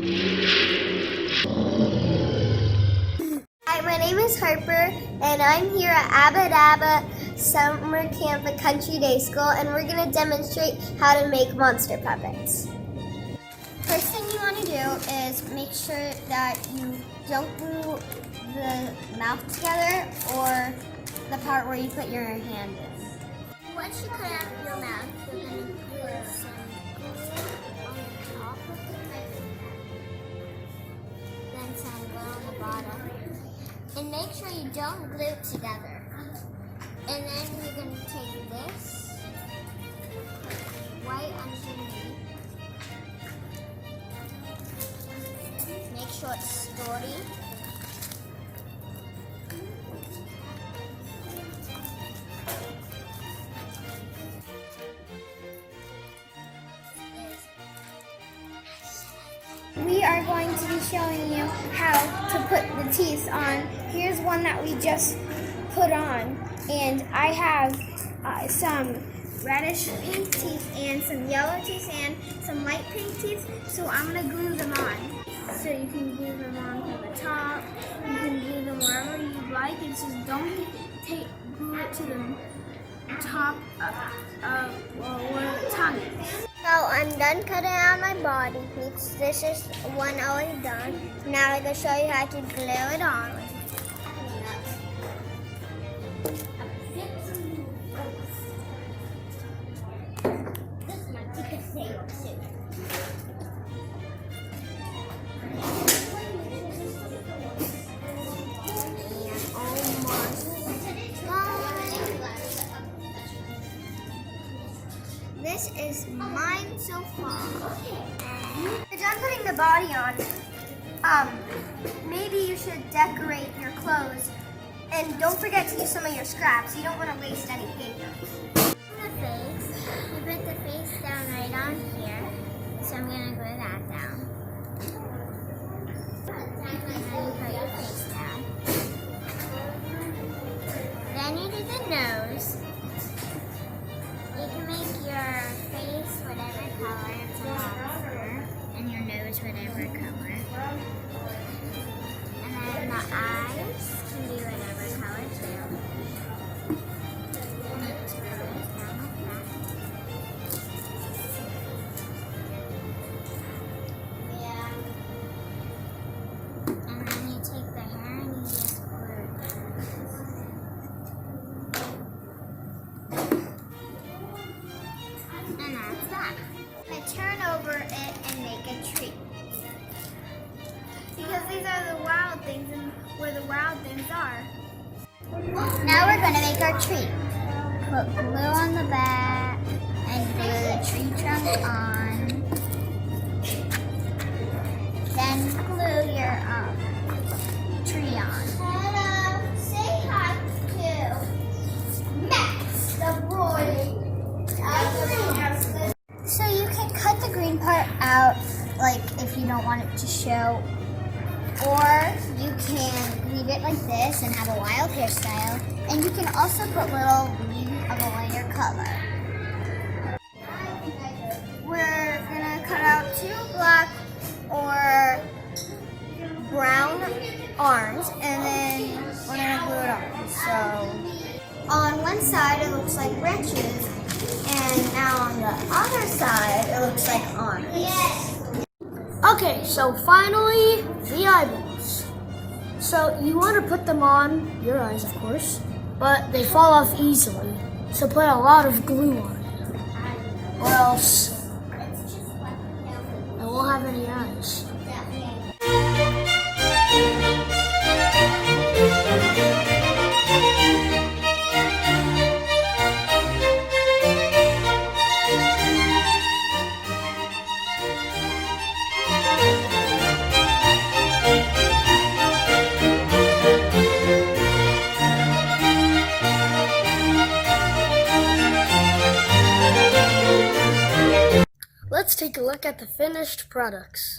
Hi, my name is Harper, and I'm here at Abba Dabba Summer Camp at Country Day School, and we're going to demonstrate how to make monster puppets. First thing you want to do is make sure that you don't glue the mouth together or the part where you put your hand in. Once you cut out your mouth, you're going to glue some glue on the top of the mouth, then some glue on the bottom. And make sure you don't glue it together. And then you're going to take this, right underneath. Make sure it's sturdy. We are going to be showing you how to put the teeth on. Here's one that we just put on, and I have some reddish pink teeth and some yellow teeth and some light pink teeth, so I'm going to glue them on. So you can glue them on from the top, you can glue them wherever you like, and just don't glue it to the top of where the tongue is. So I'm done cutting out my body piece. This is one already done. Now I'm going to show you how to glue it on. This might be potato soup. This is mine so far. We're done putting the body on. Maybe you should decorate your clothes. And don't forget to use some of your scraps. You don't want to waste any paper. The face. You put the face down right on here. So I'm going to glue that down. And then you put your face down. Then you do the nose. You can make your face whatever color it's on, and your nose whatever color. And then the eyes can be whatever color too. And you just put it down like that. Yeah. And then you take the hair and you just glue it. And that's that. I turn over it and make a tree. Because these are the wild things and where the wild things are. Now we're going to make our tree. Put glue on the back and glue the tree trunk on. Then glue your tree on. Hello, say hi to Max the boy. So you can cut the green part out, like if you don't want it to show, or you can leave it like this and have a wild hairstyle, and you can also put little leaves of a lighter color. We're gonna cut out 2 black or brown arms, and then we're gonna glue it on. So on one side it looks like branches, and now on the other side, it looks like arms. Yes. Okay, so finally, the eyeballs. So you want to put them on your eyes, of course, but they fall off easily. So put a lot of glue on it, or else I won't have any eyes. Let's take a look at the finished products.